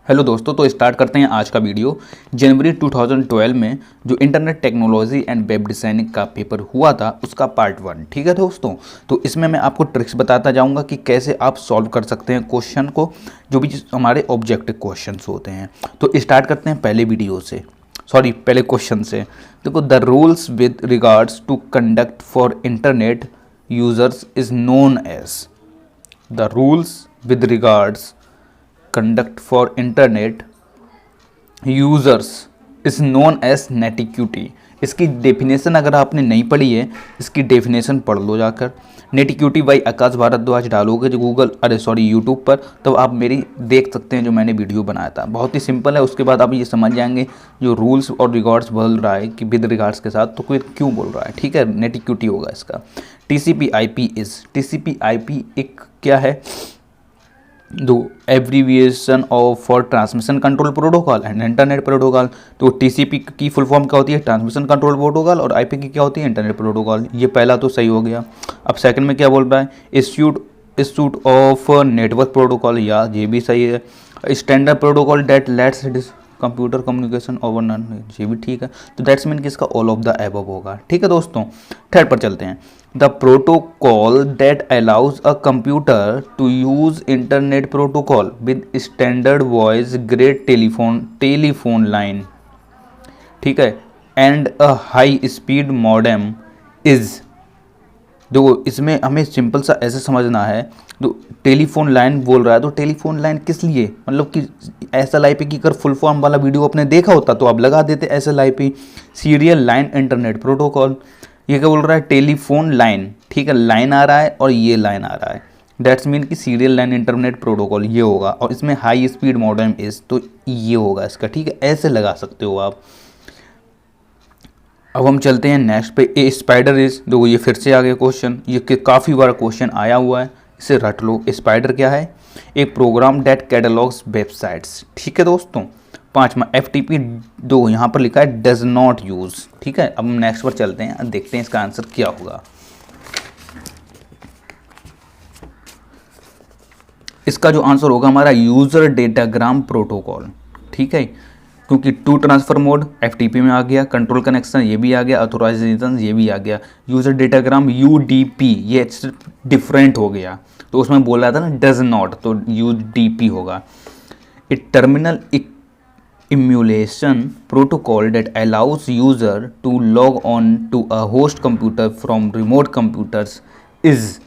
Hello दोस्तों, तो start करते हैं आज का वीडियो। जनवरी 2012 में जो internet technology and web designing का पेपर हुआ था उसका पार्ट 1। ठीक है दोस्तों, तो इसमें मैं आपको ट्रिक्स बताता जाऊंगा कि कैसे आप सॉल्व कर सकते हैं क्वेश्चन को, जो भी हमारे ऑब्जेक्टिव क्वेश्चंस होते हैं। तो स्टार्ट करते हैं पहले क्वेश्चन से। देखो, the rules with regards to conduct for internet users is known as. The rules with regards conduct for internet users is known as netiquette. इसकी डेफिनेशन अगर आपने नहीं पढ़ी है, इसकी डेफिनेशन पढ़ लो जाकर। नेटिक्यूटी बाई आकाश भारद्वाज डालोगे जो यूट्यूब पर, तो आप मेरी देख सकते हैं जो मैंने वीडियो बनाया था। बहुत ही सिंपल है। उसके बाद आप ये समझ जाएंगे जो रूल्स और रिगार्ड्स बोल रहा है कि विद रिगार्ड्स के साथ, तो कोई क्यों बोल रहा है। ठीक है, नेटिक्यूटी होगा इसका। टीसीपी/आईपी एक क्या है, दो abbreviation of for transmission control protocol and internet protocol. तो टीसीपी की फुल फॉर्म क्या होती है, ट्रांसमिशन कंट्रोल प्रोटोकॉल, और आईपी की क्या होती है, इंटरनेट प्रोटोकॉल। ये पहला तो सही हो गया। अब सेकंड में क्या बोल रहा है, इश्यूड ऑफ नेटवर्क प्रोटोकॉल, या ये भी सही है। Standard protocol that lets computer communication over none, ये भी ठीक है। तो दैट्स मीन कि इसका ऑल ऑफ द एबव होगा। ठीक है दोस्तों, थर्ड पर चलते हैं। The protocol that allows a computer to use internet protocol with standard voice grade telephone line, ठीक है, and a high speed modem is. देखो, इसमें हमें सिंपल सा ऐसे समझना है, तो टेलीफोन लाइन बोल रहा है, तो टेलीफोन लाइन किस लिए, मतलब कि SLIP की अगर फुल फॉर्म वाला वीडियो आपने देखा होता तो आप लगा देते SLIP, serial line internet protocol. ये क्या बोल रहा है, टेलीफोन लाइन। ठीक है, लाइन आ रहा है और ये लाइन आ रहा है, दैट्स मीन कि सीरियल लाइन इंटरनेट प्रोटोकॉल ये होगा। और इसमें हाई स्पीड मॉडेम इज, तो ये होगा इसका। ठीक है, ऐसे लगा सकते हो आप। अब हम चलते हैं नेक्स्ट पे। ए स्पाइडर इज, देखो ये फिर से आ गया क्वेश्चन, ये काफ़ी बार क्वेश्चन आया हुआ है, इसे रट लो। स्पाइडर क्या है, एक प्रोग्राम डेट कैटलॉग्स वेबसाइट्स। ठीक है दोस्तों, पांचवा FTP, दो यहाँ पर लिखा है डज नॉट यूज। ठीक है, अब हम नेक्स्ट पर चलते हैं, देखते हैं इसका आंसर क्या होगा। इसका जो आंसर होगा हमारा यूजर डेटाग्राम प्रोटोकॉल। ठीक है, क्योंकि टू ट्रांसफर मोड FTP में आ गया, कंट्रोल कनेक्शन ये भी आ गया, ऑथोराइजेशन ये भी आ गया। यूजर डेटाग्राम UDP ये डिफरेंट हो गया, तो उसमें बोल रहा था ना डज नॉट, तो UDP होगा। It terminal emulation protocol that allows user to log on to a host computer from remote computers is।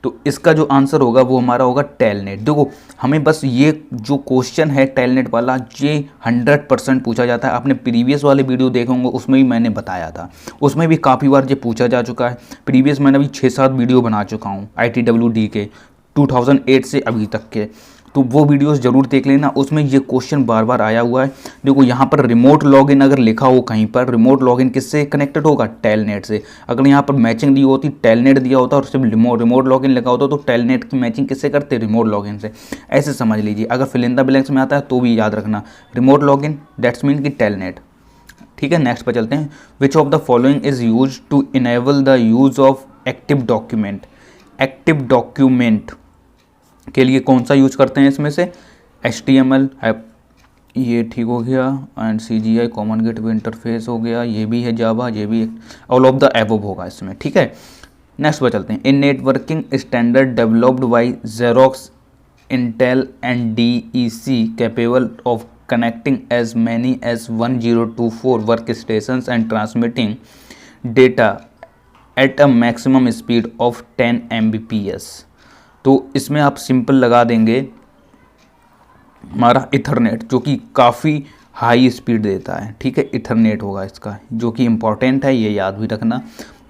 तो इसका जो आंसर होगा वो हमारा होगा टेलनेट। देखो, हमें बस ये जो क्वेश्चन है टेलनेट वाला, ये 100% पूछा जाता है। आपने प्रीवियस वाले वीडियो देखे होंगे, उसमें भी मैंने बताया था, उसमें भी काफ़ी बार ये पूछा जा चुका है। प्रीवियस मैंने अभी 6-7 वीडियो बना चुका हूँ ITWD के, 2008 से अभी तक के, तो वो वीडियोस जरूर देख लेना। उसमें ये क्वेश्चन बार बार आया हुआ है। देखो, यहाँ पर रिमोट लॉगिन अगर लिखा हो कहीं पर, रिमोट लॉगिन किससे कनेक्टेड होगा, टेलनेट से। अगर यहाँ पर मैचिंग दी होती, टेलनेट दिया होता और सिर्फ रिमोट लॉगिन लिखा होता, तो टेलनेट की मैचिंग किससे करते, रिमोट लॉगिन से। ऐसे समझ लीजिए। अगर फिल इन द ब्लैंक्स में आता है तो भी याद रखना, रिमोट लॉगिन दैट्स मीन कि टेलनेट। ठीक है, नेक्स्ट पर चलते हैं। Which of the following is use to enable the use of active document. Active document के लिए कौन सा यूज करते हैं इसमें से, HTML है, ये ठीक हो गया, and CGI common gateway interface हो गया, ये भी है जावा, ये भी ऑल ऑफ द एबव होगा इसमें। ठीक है, नेक्स्ट पर चलते हैं। In networking standard developed by Xerox, Intel and DEC capable of connecting as many as 1024 work stations and transmitting data at a maximum speed of 10 Mbps। तो इसमें आप सिंपल लगा देंगे हमारा इथरनेट, जो कि काफ़ी हाई स्पीड देता है। ठीक है, इथरनेट होगा इसका, जो कि इम्पॉर्टेंट है, ये याद भी रखना।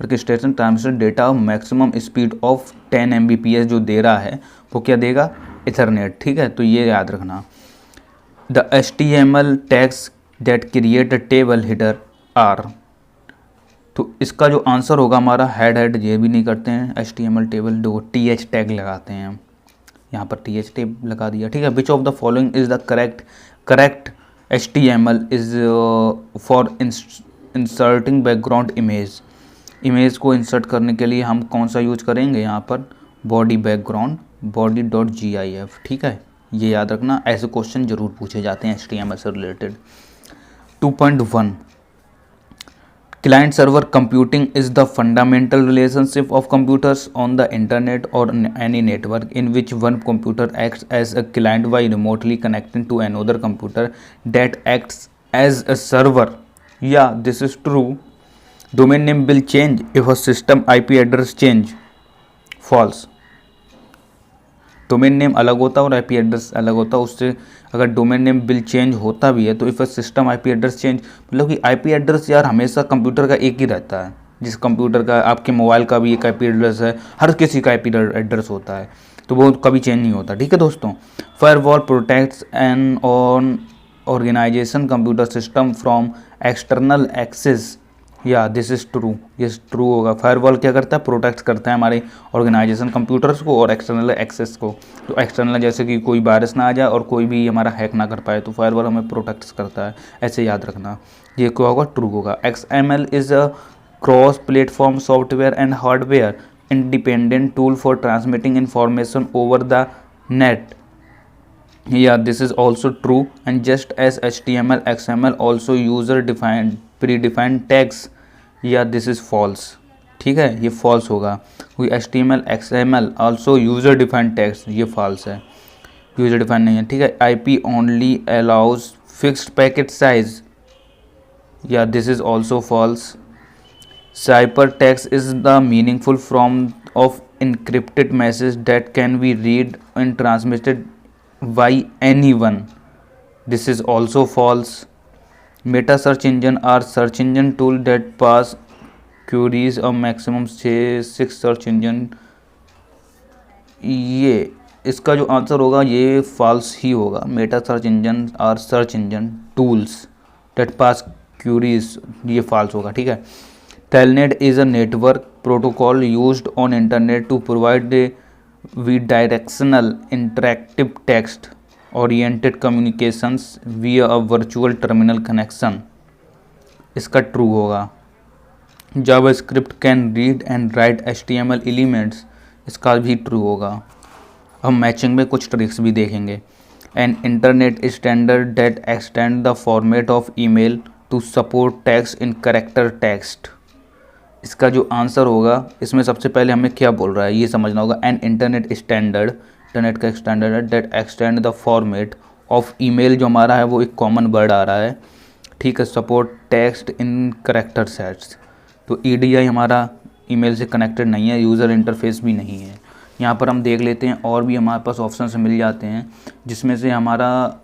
Workstation transmission data maximum speed of 10 Mbps जो दे रहा है वो क्या देगा, इथरनेट। ठीक है, तो ये याद रखना। The HTML tags that create a table header are. तो इसका जो आंसर होगा हमारा हेड, ये भी नहीं करते हैं HTML टेबल, दो TH टैग लगाते हैं, यहाँ पर TH टैग लगा दिया। ठीक है, विच of the following is the correct HTML is for inserting background image. Image को इंसर्ट करने के लिए हम कौन सा यूज करेंगे, यहाँ पर बॉडी बैकग्राउंड, body.gif। ठीक है, ये याद रखना, ऐसे क्वेश्चन जरूर पूछे जाते हैं HTML से related. 2.1 Client server computing is the fundamental relationship of computers on the internet or any network in which one computer acts as a client by remotely connecting to another computer that acts as a server. Yeah, this is true. Domain name will change if a system IP address change. False. Domain name अलग होता है और IP address अलग होता है। उससे अगर domain name bill change होता भी है तो if system IP address change, मतलब कि IP एड्रेस यार हमेशा कंप्यूटर का एक ही रहता है। जिस कंप्यूटर का, आपके मोबाइल का भी एक IP एड्रेस है, हर किसी का IP एड्रेस होता है, तो वो कभी चेंज नहीं होता। ठीक है दोस्तों। Firewall protects an on organization computer system from external access. या दिस इज़ ट्रू, ये ट्रू होगा। फायरवॉल क्या करता है, प्रोटेक्ट करता है हमारे ऑर्गेनाइजेशन कंप्यूटर्स को और एक्सटर्नल एक्सेस को। तो एक्सटर्नल जैसे कि कोई वायरस ना आ जाए और कोई भी हमारा हैक ना कर पाए, तो फायरवॉल हमें प्रोटेक्ट करता है, ऐसे याद रखना। ये क्या होगा, ट्रू होगा। XML is a cross platform software and hardware independent tool for transmitting information over the net. Yeah, this is also true. And just as HTML, XML also user defined predefined tags. Yeah, this is false. ठीक है, ये false होगा, क्योंकि HTML, XML also user defined tags, ये false है, user defined नहीं है। ठीक है, IP only allows fixed packet size. Yeah, this is also false. Ciphertext is the meaningful form of encrypted message that can be read and transmitted by anyone. This is also false. Meta search engine are search engine tool that pass queries of maximum 6 search engine. ये इसका जो answer होगा ये false ही होगा। Meta search engine are search engine tools that pass queries, ये false होगा। ठीक है। Telnet is a network protocol used on internet to provide the bidirectional interactive text oriented communications via a virtual terminal connection. इसका true होगा। JavaScript can read and write HTML elements, इसका भी true होगा। हम matching में कुछ tricks भी देखेंगे। An internet standard that extend the format of email to support text in character text. इसका जो आंसर होगा, इसमें सबसे पहले हमें क्या बोल रहा है ये समझना होगा। एन इंटरनेट स्टैंडर्ड, इंटरनेट का स्टैंडर्ड है that extend the format of email, जो हमारा है वो एक कॉमन वर्ड आ रहा है। ठीक है, support text in character sets. तो EDI हमारा ईमेल से कनेक्टेड नहीं है, यूज़र इंटरफेस भी नहीं है। यहाँ पर हम देख लेते हैं और भी हमारे पास ऑप्शन मिल जाते हैं, जिसमें से हमारा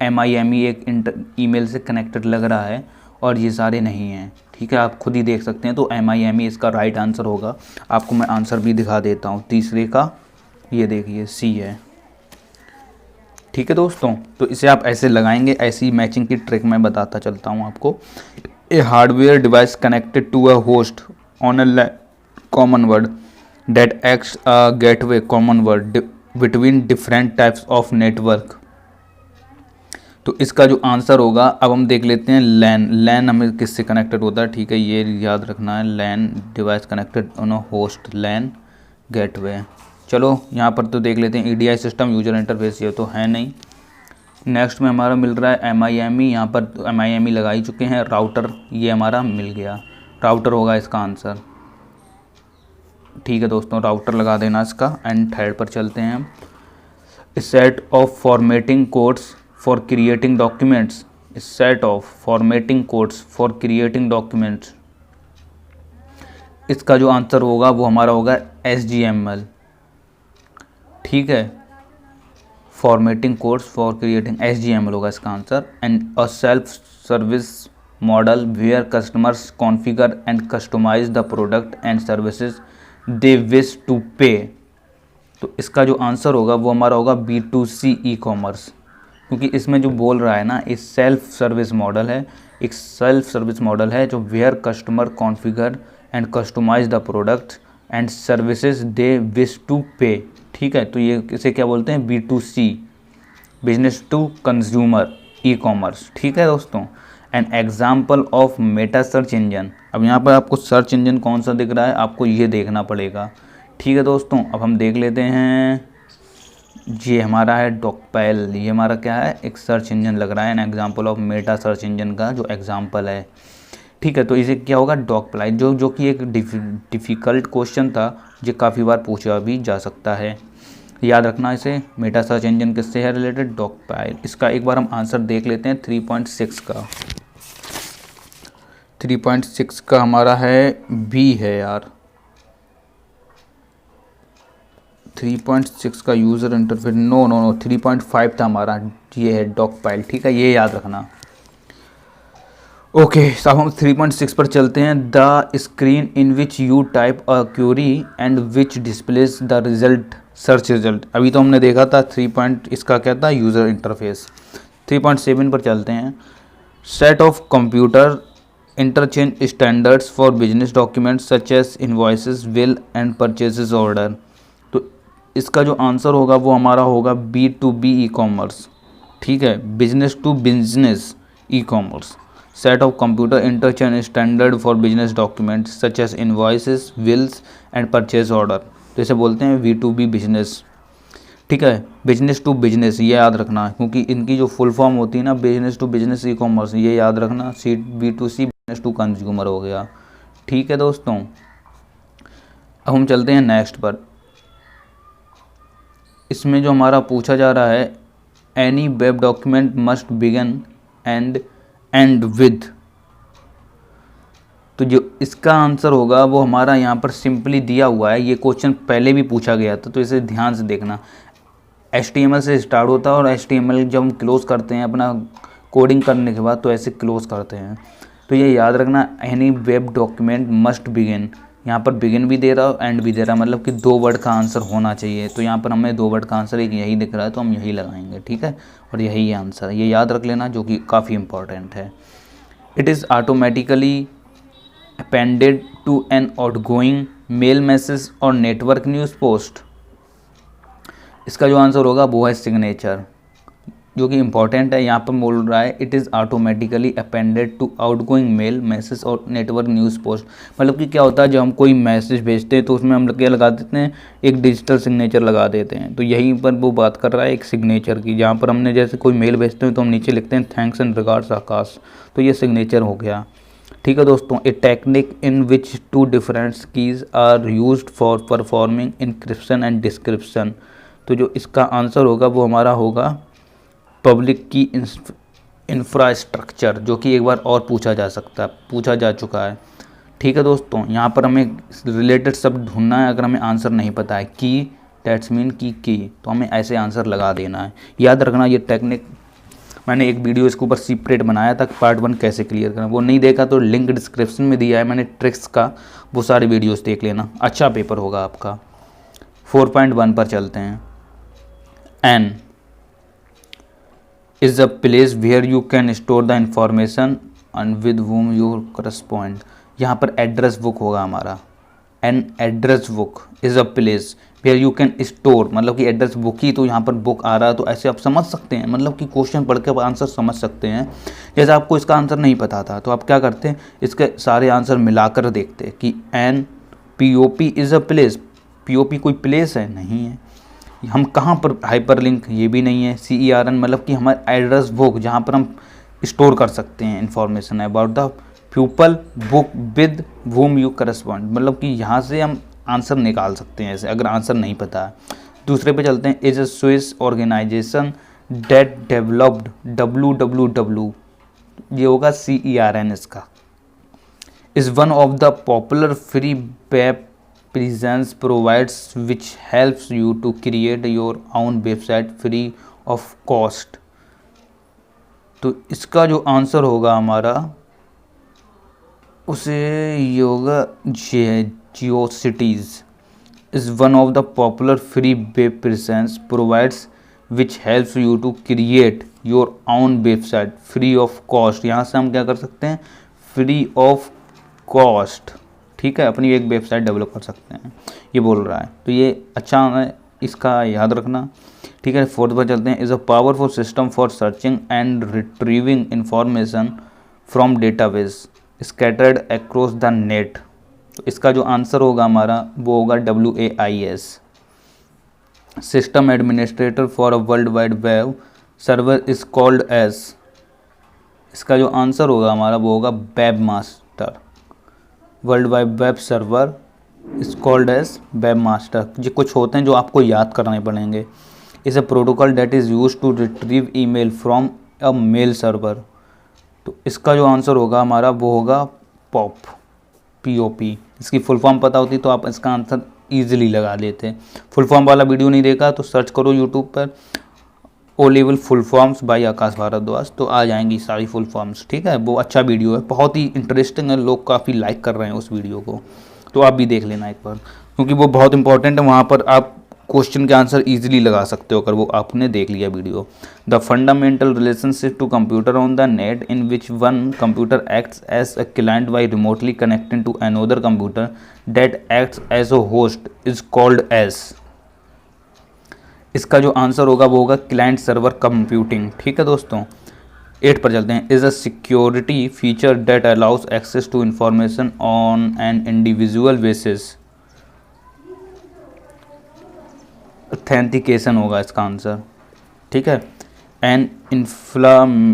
MIME एक ईमेल से कनेक्टेड लग रहा है और ये सारे नहीं हैं। ठीक है, आप खुद ही देख सकते हैं। तो MIME इसका राइट आंसर होगा। आपको मैं आंसर भी दिखा देता हूँ तीसरे का, ये देखिए C है। ठीक है दोस्तों, तो इसे आप ऐसे लगाएंगे, ऐसी मैचिंग की ट्रिक मैं बताता चलता हूँ आपको। A hardware device connected to a host on a common word that acts a gateway common word between different types of network. तो इसका जो आंसर होगा, अब हम देख लेते हैं लैन। लैन हमें किससे कनेक्टेड होता है, ठीक है, ये याद रखना है। LAN device connected on a host LAN gateway. चलो यहाँ पर तो देख लेते हैं EDI सिस्टम यूजर इंटरफेस, ये तो है नहीं। नेक्स्ट में हमारा मिल रहा है MIME, यहाँ पर MIME लगा ही चुके हैं। राउटर ये हमारा मिल गया, राउटर होगा इसका आंसर। ठीक है दोस्तों, राउटर लगा देना इसका। एंड थर्ड पर चलते हैं। Set of formatting codes for creating documents, set of formatting codes for creating documents. इसका जो आंसर होगा वो हमारा होगा HTML। ठीक है, formatting codes for creating HTML होगा इसका answer. And a self service model where customers configure and customize the product and services they wish to pay. तो इसका जो आंसर होगा वो हमारा होगा B2C ई-कॉमर्स, क्योंकि इसमें जो बोल रहा है ना, ये सेल्फ सर्विस मॉडल है। एक सेल्फ सर्विस मॉडल है जो where customer configure and customize the product and services they wish to pay. ठीक है, तो ये इसे क्या बोलते हैं, B2C, business to consumer e-commerce. ठीक है दोस्तों। An example of Meta search engine. अब यहाँ पर आपको सर्च इंजन कौन सा दिख रहा है, आपको ये देखना पड़ेगा। ठीक है दोस्तों, अब हम देख लेते हैं ये हमारा है डॉकपाइल, ये हमारा क्या है, एक सर्च इंजन लग रहा है, an example of Meta search engine का जो एग्जाम्पल है। ठीक है, तो इसे क्या होगा, डॉकपाइल, जो कि एक डिफ़िकल्ट क्वेश्चन था, जो काफ़ी बार पूछा भी जा सकता है, याद रखना इसे। मेटा सर्च इंजन किससे है रिलेटेड, डॉकपाइल। इसका एक बार हम आंसर देख लेते हैं 3.6 का। 3.6 का हमारा है बी है यार, 3.6 का यूज़र इंटरफेस, नो 3.5 था हमारा, ये है डॉकपाइल। ठीक है, ये याद रखना। ओके, साहब हम 3.6 पर चलते हैं। The screen in which you type a query and which displays the result, search result. अभी तो हमने देखा था इसका क्या था, यूज़र इंटरफेस। 3.7 पर चलते हैं। Set of computer interchange standards for business documents such as invoices, bill and purchases order. तो इसका जो आंसर होगा वो हमारा होगा B2B ई कॉमर्स। ठीक है, business to business e commerce. Set of computer interchange standard for business documents such as invoices, bills and purchase order. तो इसे बोलते हैं B2B बिजनेस। ठीक है, बिजनेस टू बिजनेस, ये याद रखना, क्योंकि इनकी जो फुल फॉर्म होती है ना, business to business e commerce, ये याद रखना। B2C बिजनेस टू कंज्यूमर हो गया। ठीक है दोस्तों, अब हम चलते हैं नेक्स्ट पर। इसमें जो हमारा पूछा जा रहा है, any web document must begin and and with. तो जो इसका आंसर होगा वो हमारा यहाँ पर सिंपली दिया हुआ है। ये क्वेश्चन पहले भी पूछा गया था, तो इसे ध्यान से देखना। HTML से स्टार्ट होता है और HTML जब हम क्लोज करते हैं अपना कोडिंग करने के बाद, तो ऐसे क्लोज करते हैं। तो ये याद रखना, any web document must begin. यहाँ पर बिगिन भी दे रहा है, एंड भी दे रहा है, मतलब कि 2 वर्ड का आंसर होना चाहिए। तो यहाँ पर हमें 2 वर्ड का आंसर एक यही दिख रहा है, तो हम यही लगाएंगे। ठीक है, और यही आंसर है, ये याद रख लेना, जो कि काफ़ी इंपॉर्टेंट है। It is automatically appended to an outgoing mail message और नेटवर्क न्यूज़ पोस्ट। इसका जो आंसर होगा वो है सिग्नेचर, जो कि इंपॉर्टेंट है। यहाँ पर बोल रहा है it is automatically appended to outgoing mail message और नेटवर्क न्यूज़ पोस्ट। मतलब कि क्या होता है, जब हम कोई मैसेज भेजते हैं तो उसमें हम क्या लगा देते हैं, एक डिजिटल सिग्नेचर लगा देते हैं। तो यहीं पर वो बात कर रहा है एक सिग्नेचर की, जहाँ पर हमने जैसे कोई मेल भेजते हैं तो हम नीचे लिखते हैं थैंक्स एंड रिगार्ड्स आकाश, तो ये सिग्नेचर हो गया। ठीक है दोस्तों, a technique in which 2 different keys are used for performing encryption and description. तो जो इसका आंसर होगा वो हमारा होगा पब्लिक की इंफ्रास्ट्रक्चर, जो कि एक बार और पूछा जा चुका है। ठीक है दोस्तों, यहाँ पर हमें रिलेटेड शब्द ढूंढना है। अगर हमें आंसर नहीं पता है, की दैट्स मीन की, तो हमें ऐसे आंसर लगा देना है। याद रखना, ये टेक्निक मैंने एक वीडियो इसके ऊपर सेपरेट बनाया था, पार्ट 1 कैसे क्लियर करना। वो नहीं देखा तो लिंक डिस्क्रिप्शन में दिया है मैंने ट्रिक्स का, वो सारे वीडियोस देख लेना, अच्छा पेपर होगा आपका। 4.1 पर चलते हैं। An is a place where you can store the information and with whom you correspond. यहाँ पर एड्रेस बुक होगा हमारा। An address book is a place where you can store, मतलब कि एड्रेस बुक ही, तो यहाँ पर बुक आ रहा है, तो ऐसे आप समझ सकते हैं, मतलब कि क्वेश्चन पढ़ के आप आंसर समझ सकते हैं। जैसे आपको इसका आंसर नहीं पता था, तो आप क्या करते हैं, इसके सारे आंसर मिलाकर देखते कि an POP is a place, POP कोई प्लेस है, नहीं है। हम कहाँ पर हाइपर लिंक, ये भी नहीं है। CERN मतलब कि हमारे एड्रेस बुक, जहाँ पर हम स्टोर कर सकते हैं information about the people book with whom you correspond, मतलब कि यहाँ से हम आंसर निकाल सकते हैं ऐसे, अगर आंसर नहीं पता है। दूसरे पे चलते हैं। Is a Swiss organization that developed WWW, ये होगा CERN इसका। Is one of the popular free web presence provides which helps you to create your own website free of cost। तो इसका जो आंसर होगा हमारा, उसे ये होगा GeoCities is one of the popular free web presence provides which helps you to create your own website free of cost। यहाँ से हम क्या कर सकते हैं, फ्री ऑफ कॉस्ट। ठीक है, अपनी एक वेबसाइट डेवलप कर सकते हैं, ये बोल रहा है। तो ये अच्छा है, इसका याद रखना। ठीक है, 4th पर चलते हैं। Is a powerful system for searching and retrieving information from database scattered across the net. तो इसका जो आंसर होगा हमारा वो होगा WAIS। System administrator for a world wide web server is called as, इसका जो आंसर होगा हमारा वो होगा web master. World wide web server is called as web master. ये कुछ होते हैं जो आपको याद करने पड़ेंगे। Is a protocol that is use to retrieve email from a mail server. तो इसका जो आंसर होगा हमारा वो होगा पॉप, POP। इसकी फुल फॉर्म पता होती तो आप इसका आंसर ईजिली लगा लेते। फुल फॉर्म वाला वीडियो नहीं देखा तो सर्च करो यूट्यूब पर O level full forms by Akash Bhardwaj, तो आ जाएंगी सारी फुल फॉर्म्स। ठीक है, वो अच्छा वीडियो है, बहुत ही इंटरेस्टिंग है, लोग काफ़ी लाइक कर रहे हैं उस वीडियो को, तो आप भी देख लेना एक बार, क्योंकि वो बहुत इंपॉर्टेंट है। वहाँ पर आप क्वेश्चन के आंसर इजीली लगा सकते हो अगर वो आपने देख लिया video. The fundamental relationship to computer on the net in which one computer acts as a client by remotely connecting to another computer that acts as a host is called as. इसका जो answer होगा वो होगा client server computing. ठीक है दोस्तों, 8 पर चलते हैं। Is a security feature that allows access to information on an individual basis. Authentication होगा इसका आंसर। ठीक है, एन इन्फ्लामेटरी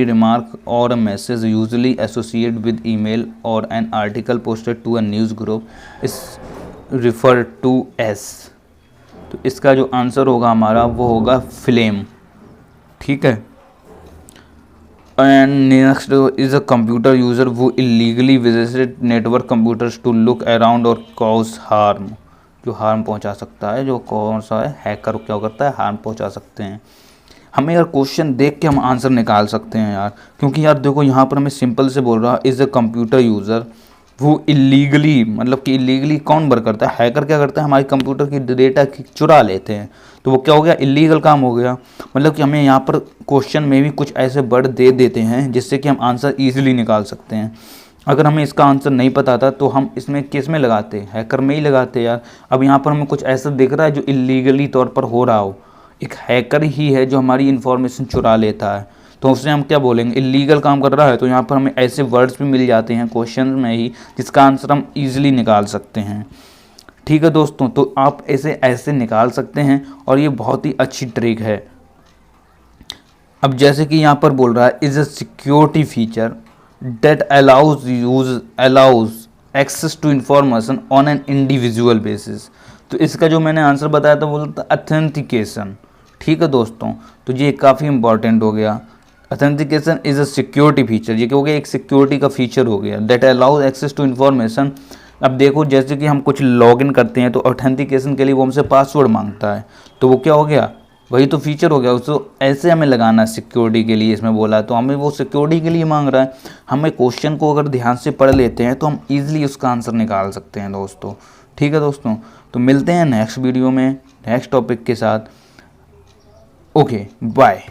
रिमार्क और message usually associate with email और an article posted to a news group is refer to as. तो इसका जो answer होगा हमारा वो होगा फ्लेम। ठीक है, and next is a computer user वो illegally visited network computers to look around और कॉज हार्म। जो हार्म पहुंचा सकता है, जो कौन सा है हैकर क्या करता है, हार्म पहुंचा सकते हैं। हमें यार क्वेश्चन देख के हम आंसर निकाल सकते हैं यार, क्योंकि यार देखो यहाँ पर हमें सिंपल से बोल रहा इज़ अ कंप्यूटर यूज़र वो इलीगली, मतलब कि इलीगली कौन वर्क करता है, हैकर क्या करता है हमारे कंप्यूटर की डेटा चुरा लेते हैं, तो वो क्या हो गया, इलीगल काम हो गया। मतलब कि हमें यहाँ पर क्वेश्चन में भी कुछ ऐसे वर्ड दे देते हैं जिससे कि हम आंसर ईजिली निकाल सकते हैं। अगर हमें इसका आंसर नहीं पता था तो हम इसमें किस में लगाते, हैकर में ही लगाते यार। अब यहाँ पर हमें कुछ ऐसा दिख रहा है जो इलीगली तौर पर हो रहा हो, एक हैकर ही है जो हमारी इन्फॉर्मेशन चुरा लेता है, तो उससे हम क्या बोलेंगे, इलीगल काम कर रहा है। तो यहाँ पर हमें ऐसे वर्ड्स भी मिल जाते हैं क्वेश्चन में ही जिसका आंसर हम ईजिली निकाल सकते हैं। ठीक है दोस्तों, तो आप ऐसे निकाल सकते हैं और ये बहुत ही अच्छी ट्रिक है। अब जैसे कि यहाँ पर बोल रहा है is a security feature that allows access to information on an individual basis। तो इसका जो मैंने आंसर बताया था वो था ऑथेंटिकेशन। ठीक है दोस्तों, तो ये काफ़ी इंपॉर्टेंट हो गया। Authentication is a security feature, ये क्या हो गया, एक सिक्योरिटी का फीचर हो गया। That allows access to information. अब देखो जैसे कि हम कुछ लॉगिन करते हैं तो ऑथेंटिकेशन के लिए वो हमसे पासवर्ड मांगता है, तो वो क्या हो गया, वही तो फीचर हो गया। उसको ऐसे हमें लगाना है सिक्योरिटी के लिए, इसमें बोला तो हमें वो सिक्योरिटी के लिए मांग रहा है। हमें क्वेश्चन को अगर ध्यान से पढ़ लेते हैं तो हम ईजिली उसका आंसर निकाल सकते हैं दोस्तों। ठीक है दोस्तों, तो मिलते हैं नेक्स्ट वीडियो में नेक्स्ट टॉपिक के साथ। Okay bye.